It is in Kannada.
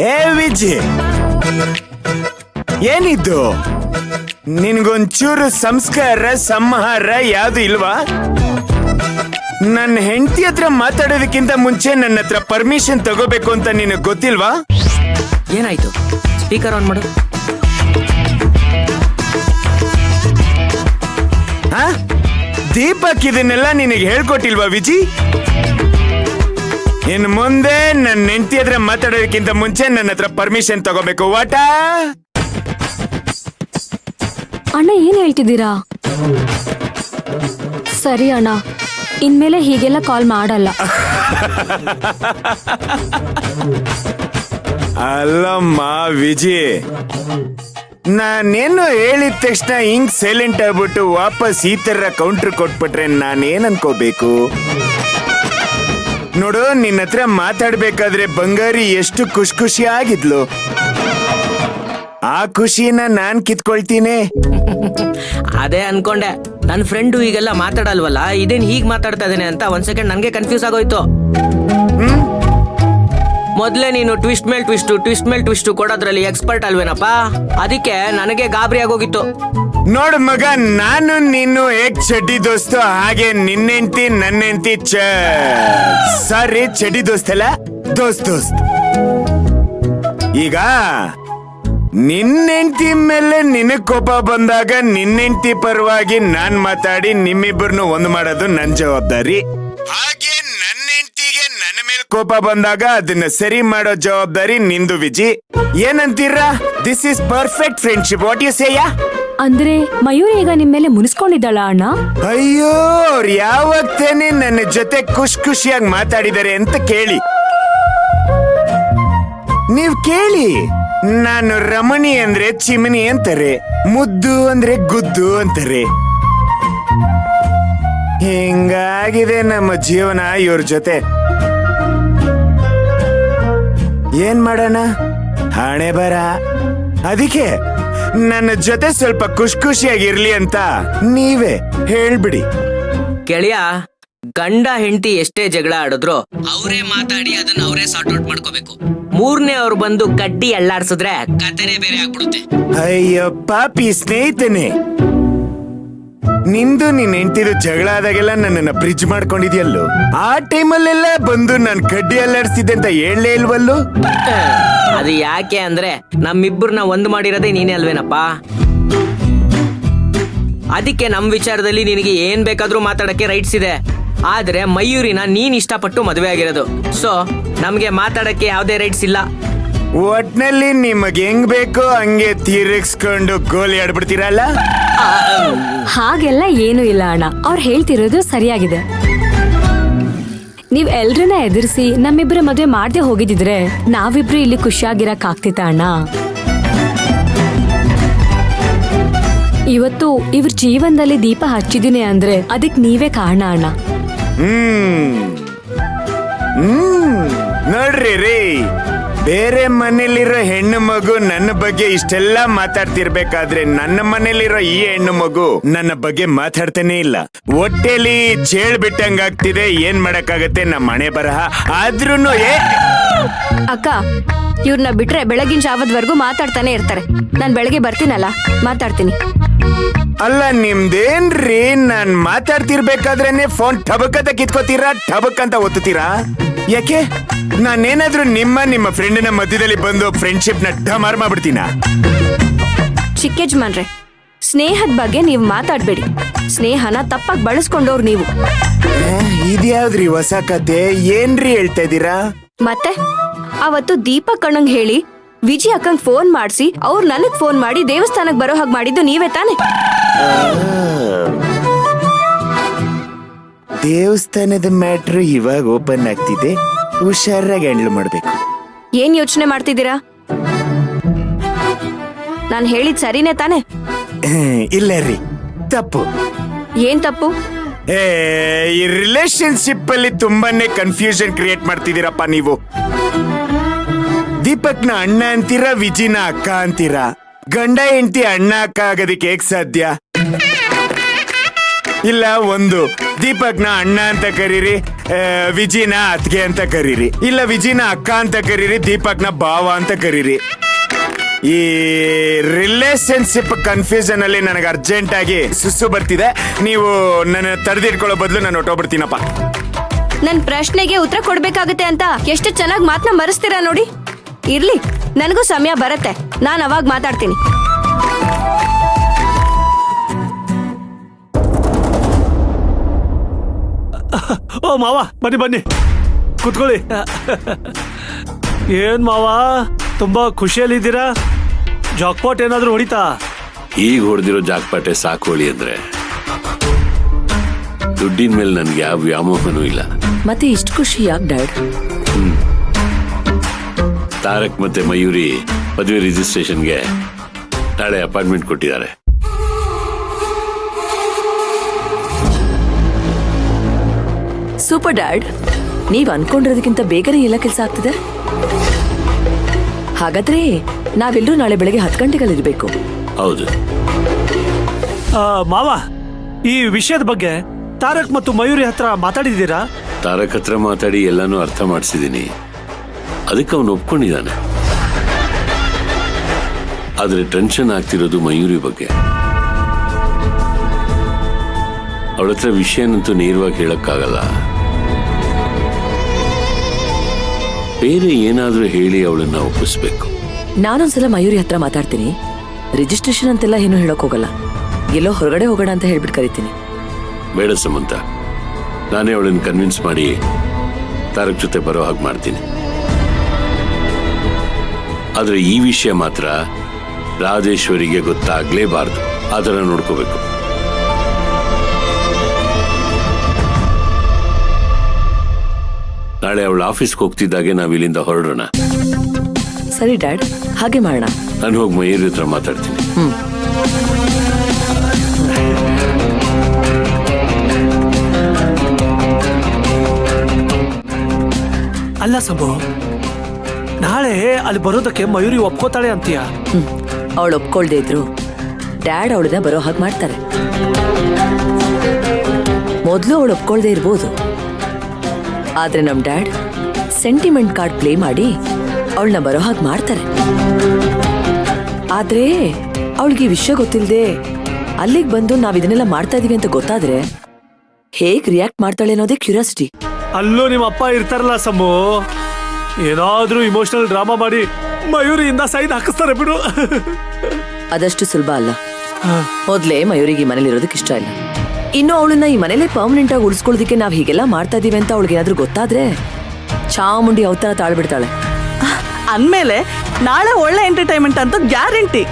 ಹೇ ವಿಜಿ, ಏನಿದ್ದು? ನಿನ್ಗೊಂಚೂರು ಸಂಸ್ಕಾರ ಸಂಹಾರ ಯಾವ್ದು ಇಲ್ವಾ? ನನ್ನ ಹೆಂಡತಿ ಹತ್ರ ಮಾತಾಡೋದಕ್ಕಿಂತ ಮುಂಚೆ ನನ್ನ ಹತ್ರ ಪರ್ಮಿಷನ್ ತಗೋಬೇಕು ಅಂತ ನಿನಗೆ ಗೊತ್ತಿಲ್ವಾ? ಏನಾಯ್ತು? ಸ್ಪೀಕರ್ ಆನ್ ಮಾಡು. ದೀಪಕ್ ಇದನ್ನೆಲ್ಲ ನಿನಗೆ ಹೇಳ್ಕೊಟ್ಟಿಲ್ವಾ ವಿಜಿ? ಇನ್ ಮುಂದೆ ನನ್ನ ಹೆಂಡತಿ ಹತ್ರ ಮಾತಾಡೋದಕ್ಕಿಂತ ಮುಂಚೆ ನನ್ನ ಹತ್ರ ಪರ್ಮಿಷನ್ ತಗೋಬೇಕು. ವಾಟ ಅಣ್ಣ, ಏನ್ ಹೇಳ್ತಿದ್ದೀರಾ? ಸರಿ ಅಣ್ಣ, ಇನ್ಮೇಲೆ ಹೀಗೆಲ್ಲ ಕಾಲ್ ಮಾಡಲ್ಲ. ಅಲ್ಲಮ್ಮ ವಿಜಿ, ನಾನೇನು ಹೇಳಿದ ತಕ್ಷಣ ಹಿಂಗ್ ಸೈಲೆಂಟ್ ಆಗ್ಬಿಟ್ಟು ವಾಪಸ್ ಈ ತರ ಕೌಂಟರ್ ಕೊಟ್ಬಿಟ್ರೆ ನಾನೇನ್ ಅನ್ಕೋಬೇಕು? ನೋಡು, ನಿನ್ನ ಹತ್ರ ಮಾತಾಡ್ಬೇಕಾದ್ರೆ ಬಂಗಾರಿ ಎಷ್ಟು ಖುಷಿ ಆಗಿದ್ಲು. ಆ ಖುಷಿನ ನಾನ್ ಕಿತ್ಕೊಳ್ತೀನಿ. ಅದೇ ಅನ್ಕೊಂಡೆ, ನನ್ನ ಫ್ರೆಂಡು ಈಗೆಲ್ಲ ಮಾತಾಡಲ್ವಲ್ಲ, ಇದೇನ್ ಹೀಗ್ ಮಾತಾಡ್ತಾ ಇದ್ದೇನೆ ಅಂತ ಒಂದ್ ಸೆಕೆಂಡ್ ನನ್ಗೆ ಕನ್ಫ್ಯೂಸ್ ಆಗೋಯ್ತು. ಮೊದ್ಲೇ ನೀನು ಟ್ವಿಸ್ಟ್ ಮೇಲ್ ಟ್ವಿಸ್ಟ್ ಕೊಡೋದ್ರಲ್ಲಿ ಎಕ್ಸ್ಪರ್ಟ್ ಅಲ್ವೇನಪ್ಪ, ಅದಕ್ಕೆ ನನಗೆ ಗಾಬರಿ ಆಗೋಗಿತ್ತು. ನೋಡು ಮಗ, ನಾನು ನೀನು ಹೇಗ್ ಚಡ್ಡಿ ದೋಸ್ತು ಹಾಗೆ ನಿನ್ನೆಂಟಿ ನನ್ನೆಂಟಿ ಸಾರಿ ಚಡ್ಡಿ ದೋಸ್ತಲ್ಲ, ದೋಸ್ತ್. ಈಗ ನಿನ್ನೆಂಟಿ ಮೇಲೆ ನಿನಗ್ ಕೋಪ ಬಂದಾಗ ನಿನ್ನೆಂಟಿ ಪರವಾಗಿ ನಾನ್ ಮಾತಾಡಿ ನಿಮ್ಮಿಬ್ಬರನ್ನು ಒಂದು ಮಾಡೋದು ನನ್ ಜವಾಬ್ದಾರಿ. ಹಾಗೆ ನನ್ನ ಹೆಂಡತಿಗೆ ನನ್ನ ಮೇಲೆ ಕೋಪ ಬಂದಾಗ ಅದನ್ನ ಸರಿ ಮಾಡೋ ಜವಾಬ್ದಾರಿ ನಿಂದು ವಿಜಿ. ಏನಂತೀರಾ? This is perfect friendship. What you say? ಅಂದ್ರೆ ಮಯೂರ್ ಈಗ ನಿಮ್ ಮೇಲೆ ಮುನಿಸ್ಕೊಂಡಿದ್ದಾಳ ಅಣ್ಣ? ಅಯ್ಯೋ, ಅವ್ರು ಯಾವಾಗ ತಾನೇ ನನ್ನ ಜೊತೆ ಖುಷಿಯಾಗಿ ಮಾತಾಡಿದ್ದಾರೆ ಅಂತ ಕೇಳಿ. ನೀವ್ ಕೇಳಿ, ನಾನು ರಮಣಿ ಅಂದ್ರೆ ಚಿಮನಿ ಅಂತಾರೆ, ಮುದ್ದು ಅಂದ್ರೆ ಗುದ್ದು ಅಂತಾರೆ. ಹಿಂಗಾಗಿದೆ ನಮ್ಮ ಜೀವನ ಇವ್ರ ಜೊತೆ. ಏನ್ ಮಾಡೋಣ, ಹಣೆ ಬರ. ಅದಕ್ಕೆ ನನ್ನ ಜೊತೆ ಸ್ವಲ್ಪ ಖುಷಿಯಾಗಿರ್ಲಿ ಅಂತ ನೀವೇ ಹೇಳ್ಬಿಡಿ. ಗೆಳೆಯ, ಗಂಡ ಹೆಂಡತಿ ಎಷ್ಟೇ ಜಗಳ ಆಡಿದ್ರು ಅವರೇ ಮಾತಾಡಿ ಅದನ್ನ ಅವರೇ ಸಾರ್ಟ್ ಔಟ್ ಮಾಡ್ಕೋಬೇಕು. ಮೂರನೇ ಅವ್ರು ಬಂದು ಕಡ್ಡಿ ಅಳ್ಳಾಡ್ಸಿದ್ರೆ ಕತೆನೆ ಬೇರೆ ಆಗ್ಬಿಡುತ್ತೆ. ಅಯ್ಯೋ ಪಾಪಿ ಸ್ನೇಹಿತನೇ, ನಿಂದು ನಿನ್ ಹೆಂಡತಿದು ಜಗಳ ಆದಾಗೆಲ್ಲ ನನ್ನನ್ನ ಬ್ರಿಡ್ಜ್ ಮಾಡ್ಕೊಂಡಿದ್ಯಲ್ಲೋ, ಆ ಟೈಮಲ್ಲೆಲ್ಲ ಬಂದು ನಾನ್ ಕಡ್ಡಿ ಅಲ್ಲಾಡ್ಸಿದ್ದೆ ಅಂತ ಹೇಳಲೇ ಇಲ್ವಲ್ಲೋ? ಅದು ಯಾಕೆ ಅಂದ್ರೆ ನಮ್ಮಿಬ್ಬರನ್ನ ಒಂದು ಮಾಡಿರೋದೇ ನೀನೇ ಅಲ್ವೇನಪ್ಪ. ಅದಕ್ಕೆ ನಮ್ ವಿಚಾರದಲ್ಲಿ ನಿನಗೆ ಏನ್ ಬೇಕಾದ್ರೂ ಮಾತಾಡಕ್ಕೆ ರೈಟ್ಸ್ ಇದೆ. ಆದ್ರೆ ಮಯೂರಿನ ನೀನ್ ಇಷ್ಟಪಟ್ಟು ಮದುವೆ ಆಗಿರೋದು, ಸೊ ನಮ್ಗೆ ಮಾತಾಡಕ್ಕೆ ಯಾವ್ದೇ ರೈಟ್ಸ್ ಇಲ್ಲ. ಒಟ್ನಲ್ಲಿ ನಿಮಗೆ ಹೆಂಗ್ ಬೇಕೋ ಹಂಗೆ ತೀರಿಸ್ಕೊಂಡು ಗೋಲಿ ಆಡ್ಬಿಡ್ತೀರಲ್ಲ? ಹಾಗೆಲ್ಲ ಏನು ಇಲ್ಲ ಅಣ್ಣ, ಅವ್ರು ಹೇಳ್ತಿರೋದು ಸರಿಯಾಗಿದೆ. ನೀವ್ ಎಲ್ರನ್ನ ಎದುರಿಸಿ ನಮ್ಮಿಬ್ರ ಮದ್ವೆ ಮಾಡ್ದೆ ಹೋಗಿದ್ರೆ ನಾವಿಬ್ರು ಇಲ್ಲಿ ಖುಷಿಯಾಗಿರಕ್ ಆಗ್ತಿತ್ತ ಅಣ್ಣ? ಇವತ್ತು ಇವ್ರ ಜೀವನದಲ್ಲಿ ದೀಪ ಹಚ್ಚಿದೀನಿ ಅಂದ್ರೆ ಅದಕ್ ನೀವೇ ಕಾರಣ ಅಣ್ಣ. ನೋಡ್ರಿ ರೀ, ಬೇರೆ ಮನೇಲಿರೋ ಹೆಣ್ಣು ಮಗು ನನ್ನ ಬಗ್ಗೆ ಇಷ್ಟೆಲ್ಲ ಮಾತಾಡ್ತಿರ್ಬೇಕಾದ್ರೆ ನನ್ನ ಮನೇಲಿರೋ ಈ ಹೆಣ್ಣು ಮಗು ನನ್ನ ಬಗ್ಗೆ ಮಾತಾಡ್ತಾನೆ ಇಲ್ಲ. ಹೊಟ್ಟೆಲಿ ಚೇಳ್ ಬಿಟ್ಟಂಗಾಗ್ತಿದೆ. ಏನ್ ಮಾಡಕ್ಕಾಗತ್ತೆ, ನಮ್ಮ ಮನೆ ಬರಹ. ಆದ್ರೂನು ಅಕ್ಕ, ಇವ್ರನ್ನ ಬಿಟ್ರೆ ಬೆಳಗಿನ ಜಾವದ್ವರೆಗೂ ಮಾತಾಡ್ತಾನೆ ಇರ್ತಾರೆ. ನಾನ್ ಬೆಳಗ್ಗೆ ಬರ್ತೀನಲ್ಲ, ಮಾತಾಡ್ತೀನಿ. ಅಲ್ಲ ನಿಮ್ದೇನ್ರಿ, ನಾನ್ ಮಾತಾಡ್ತಿರ್ಬೇಕಾದ್ರೇನೆ ಫೋನ್ ಟಬಕ್ ಅಂತ ಕಿತ್ಕೋತೀರಾ, ಟಬಕ್ ಅಂತ ಒತ್ತುತ್ತೀರಾ? ಯಾಕೆ? ನಾನೇನಾದ್ರೂ ನಿಮ್ಮ ಫ್ರೆಂಡಿನ ಮಧ್ಯದಲ್ಲಿ ಬಂದು ಫ್ರೆಂಡ್ಶಿಪ್ ನ ಡಮಾರ್ ಮಾಡ್ಬಿಡ್ತೀನ? ಚಿಕ್ಕ ಯಜಮಾನ್ರೆ, ಸ್ನೇಹದ ಬಗ್ಗೆ ನೀವು ಮಾತಾಡ್ಬೇಡಿ. ಸ್ನೇಹನ ತಪ್ಪಾಗಿ ಬಳಸ್ಕೊಂಡವ್ರು ನೀವು. ಇದ್ಯಾವ್ದ್ರಿ ಹೊಸ ಕತೆ? ಏನ್ರಿ ಹೇಳ್ತಾ ಇದೀರಾ? ಮತ್ತೆ ಅವತ್ತು ದೀಪಕ್ ಅಣ್ಣಂಗ್ ಹೇಳಿ ವಿಜಿ ಅಕ್ಕಂಗ್ ಫೋನ್ ಮಾಡಿಸಿ ಅವ್ರು ನನಗ್ ಫೋನ್ ಮಾಡಿ ದೇವಸ್ಥಾನಕ್ ಬರೋ ಹಾಗೆ ಮಾಡಿದ್ದು ನೀವೇ ತಾನೆ? ದೇವಸ್ಥಾನದ ಮ್ಯಾಟ್ರು ಇವಾಗ ಓಪನ್ ಆಗ್ತಿದೆ. ಹುಷಾರಾಗಿ ಹ್ಯಾಂಡಲ್ ಮಾಡ್ಬೇಕು. ಏನ್ ಯೋಚನೆ ಮಾಡ್ತಿದ್ದೀರಾ? ನಾನ್ ಹೇಳಿದ್ ಸರಿನೇ ತಾನೆ? ಇಲ್ಲ ರೀ, ತಪ್ಪು. ಏನ್ ತಪ್ಪು? ಈ ರಿಲೇಶನ್ಶಿಪ್ ಅಲ್ಲಿ ತುಂಬಾನೇ ಕನ್ಫ್ಯೂಷನ್ ಕ್ರಿಯೇಟ್ ಮಾಡ್ತಿದ್ದೀರಪ್ಪ ನೀವು. ದೀಪಕ್ನ ಅಣ್ಣ ಅಂತೀರಾ, ವಿಜಿನ ಅಕ್ಕ ಅಂತೀರಾ. ಗಂಡ ಹೆಂಡತಿ ಅಣ್ಣ ಅಕ್ಕ ಆಗೋದಕ್ಕೆ ಹೇಗ್ ಸಾಧ್ಯ? ಇಲ್ಲ ಒಂದು ದೀಪಕ್ನ ಅಣ್ಣ ಅಂತ ಕರೀರಿ, ವಿಜಿನ ಅತ್ಗೆ ಅಂತ ಕರೀರಿ, ಇಲ್ಲ ವಿಜಿನ ಅಕ್ಕ ಅಂತ ಕರೀರಿ, ದೀಪಕ್ನ ಭಾವ ಅಂತ ಕರೀರಿ. ಈ ರಿಲೇಶನ್ಶಿಪ್ ಕನ್ಫ್ಯೂಷನ್ ಅಲ್ಲಿ ನನಗೆ ಅರ್ಜೆಂಟ್ ಆಗಿ ಸುಸ್ಸು ಬರ್ತಿದೆ. ನೀವು ನನ್ನ ತಡೆದಿಟ್ಕೊಳ್ಳೋ ಬದಲು ನಾನು ಹೊಟ್ಟೋಗ್ಬಿಡ್ತೀನಪ್ಪ. ನನ್ ಪ್ರಶ್ನೆಗೆ ಉತ್ತರ ಕೊಡ್ಬೇಕಾಗತ್ತೆ ಅಂತ ಎಷ್ಟು ಚೆನ್ನಾಗಿ ಮಾತನ್ನ ಮರೆಸ್ತೀರಾ ನೋಡಿ. ಇರ್ಲಿ, ನನಗೂ ಸಮಯ ಬರತ್ತೆ, ನಾನು ಅವಾಗ ಮಾತಾಡ್ತೀನಿ. ಓ ಮಾವ, ಬನ್ನಿ ಬನ್ನಿ ಕೂತ್ಕೊಳ್ಳಿ. ಏನ್ ಮಾವ, ತುಂಬಾ ಖುಷಿಯಲ್ಲಿದ್ದೀರಾ? ಜಾಕ್ಪಾಟ್ ಏನಾದ್ರೂ ಹೊಡಿತಾ? ಈಗ ಹೊಡೆದಿರೋ ಜಾಕ್ಪಾಟೆ ಸಾಕೋಳಿ ಅಂದ್ರೆ ದುಡ್ಡಿನ ಮೇಲೆ ನನ್ಗೆ ಯಾವ ವ್ಯಾಮೋಹನೂ ಇಲ್ಲ. ಮತ್ತೆ ಇಷ್ಟು ಖುಷಿ ಯಾಕೆ ಡ್ಯಾಡ್? ತಾರಕ್ ಮತ್ತೆ ಮಯೂರಿ ಮದುವೆ ರಿಜಿಸ್ಟ್ರೇಷನ್ಗೆ ನಾಳೆ ಅಪಾಯಿಂಟ್ಮೆಂಟ್ ಕೊಟ್ಟಿದ್ದಾರೆ. ಸೂಪರ್ ಡ್ಯಾಡ್, ನೀವ್ ಅನ್ಕೊಂಡಿರೋದಕ್ಕಿಂತ ಬೇಗನೆ ಎಲ್ಲ ಕೆಲಸ ಆಗ್ತಿದೆ. ಹಾಗಾದ್ರೆ ನಾವೆಲ್ಲರೂ ನಾಳೆ ಬೆಳಗ್ಗೆ 10 ಗಂಟೆಗಳಿರ್ಬೇಕು. ಹೌದು. ಮಾವ, ಈ ವಿಷಯದ ಬಗ್ಗೆ ತಾರಕ್ ಮತ್ತು ಮಯೂರಿ ಹತ್ರ ಮಾತಾಡಿದ್ದೀರಾ? ತಾರಕ್ ಹತ್ರ ಮಾತಾಡಿ ಎಲ್ಲಾನು ಅರ್ಥ ಮಾಡಿಸಿದೀನಿ. ಅದಕ್ಕೆ ಅವನು ಒಪ್ಕೊಂಡಿದ್ದಾನೆ. ಆದ್ರೆ ಟೆನ್ಷನ್ ಆಗ್ತಿರೋದು ಮಯೂರಿ ಬಗ್ಗೆ. ಅವಳ ಹತ್ರ ವಿಷಯನಂತೂ ನೇರವಾಗಿ ಹೇಳಕ್ಕಾಗಲ್ಲ. ಬೇರೆ ಏನಾದ್ರೂ ಹೇಳಿ ಅವಳನ್ನ ಒಪ್ಪಿಸ್ಬೇಕು. ನಾನೊಂದ್ಸಲ ಮಯೂರಿ ಹತ್ರ ಮಾತಾಡ್ತೀನಿ. ರಿಜಿಸ್ಟ್ರೇಷನ್ ಅಂತೆಲ್ಲ ಏನು ಹೇಳಕ್ ಹೋಗಲ್ಲ, ಎಲ್ಲೋ ಹೊರಗಡೆ ಹೋಗೋಣ ಅಂತ ಹೇಳ್ಬಿಟ್ಟು ಕರಿತೀನಿ. ಬೇಡ ಸಮಂತ, ನಾನೇ ಅವಳನ್ನ ಕನ್ವಿನ್ಸ್ ಮಾಡಿ ತಾರಕ್ ಜೊತೆ ಬರೋ ಹಾಗೆ ಮಾಡ್ತೀನಿ. ಆದ್ರೆ ಈ ವಿಷಯ ಮಾತ್ರ ರಾಜೇಶ್ವರಿಗೆ ಗೊತ್ತಾಗ್ಲೇಬಾರ್ದು. ಆ ಥರ ನೋಡ್ಕೋಬೇಕು. ನಾಳೆ ಅವಳ ಆಫೀಸ್ಗೆ ಹೋಗ್ತಿದ್ದಾಗೆ ನಾವ್ ಇಲ್ಲಿಂದ ಹೊರಡೋಣ. ಸರಿ ಡ್ಯಾಡ್, ಹಾಗೆ ಮಾಡೋಣ. ನಾನು ಹೋಗಿ ಮಯೂರಿ ಹತ್ರ ಮಾತಾಡ್ತೀನಿ. ಅಲ್ಲ ಸಂಭು, ನಾಳೆ ಅಲ್ಲಿ ಬರೋದಕ್ಕೆ ಮಯೂರಿ ಒಪ್ಕೋತಾಳೆ ಅಂತೀಯ? ಅವಳು ಒಪ್ಕೊಳ್ದೇ ಇದ್ರು ಡ್ಯಾಡ್ ಅವಳನ್ನ ಬರೋ ಹಾಗೆ ಮಾಡ್ತಾರೆ. ಮೊದಲು ಅವಳು ಒಪ್ಕೊಳ್ದೇ ಇರ್ಬೋದು, ಆದ್ರೆ ನಮ್ ಡ್ಯಾಡ್ ಸೆಂಟಿಮೆಂಟ್ ಕಾರ್ಡ್ ಪ್ಲೇ ಮಾಡಿ ಅವಳನ್ನ ಬರೋ ಹಾಗೆ ಮಾಡ್ತಾರೆ. ಆದ್ರೆ ಅವಳಿಗೆ ವಿಷಯ ಗೊತ್ತಿಲ್ಲದೆ ಅಲ್ಲಿಗೆ ಬಂದು ನಾವ್ ಇದನ್ನೆಲ್ಲ ಮಾಡ್ತಾ ಇದೀವಿ ಅಂತ ಗೊತ್ತಾದ್ರೆ ಹೇಗ್ ರಿಯಾಕ್ಟ್ ಮಾಡ್ತಾಳೆ ಅನ್ನೋದೇ ಕ್ಯೂರಿಯಾಸಿಟಿ. ಅಲ್ಲೂ ನಿಮ್ಮ ಅಪ್ಪ ಇರ್ತಾರಲ್ಲ ಸಮ್ಮು, ಏನಾದ್ರೂ ಇಮೋಷನಲ್ ಡ್ರಾಮಾ ಮಾಡಿ ಮಯೂರಿಯಿಂದ ಸೈನ್ ಹಾಕಿಸ್ತಾರೆ ಬಿಡು. ಅದಷ್ಟು ಸುಲಭ ಅಲ್ಲ. ಮೊದ್ಲೇ ಮಯೂರಿಗೆ ಈ ಮನೇಲಿ ಇರೋದಕ್ಕೆ ಇಷ್ಟ ಇಲ್ಲ. ಇನ್ನು ಅವಳನ್ನ ಈ ಮನೇಲೆ ಪರ್ಮನೆಂಟ್ ಆಗಿ ಉಳಿಸ್ಕೊಳ್ಳೋದಕ್ಕೆ ನಾವ್ ಹೀಗೆಲ್ಲ ಮಾಡ್ತಾ ಇದೀವಿ ಅಂತ ಅವಳಿಗೆ ಏನಾದ್ರೂ ಗೊತ್ತಾದ್ರೆ ಚಾಮುಂಡಿ ಅವತಾರ ತಾಳ್ಬಿಡ್ತಾಳೆ. ಅಂದ್ಮೇಲೆ ನಾಳೆ ಒಳ್ಳೆ ಎಂಟರ್ಟೈನ್ಮೆಂಟ್ ಅಂತ ಗ್ಯಾರಂಟಿ.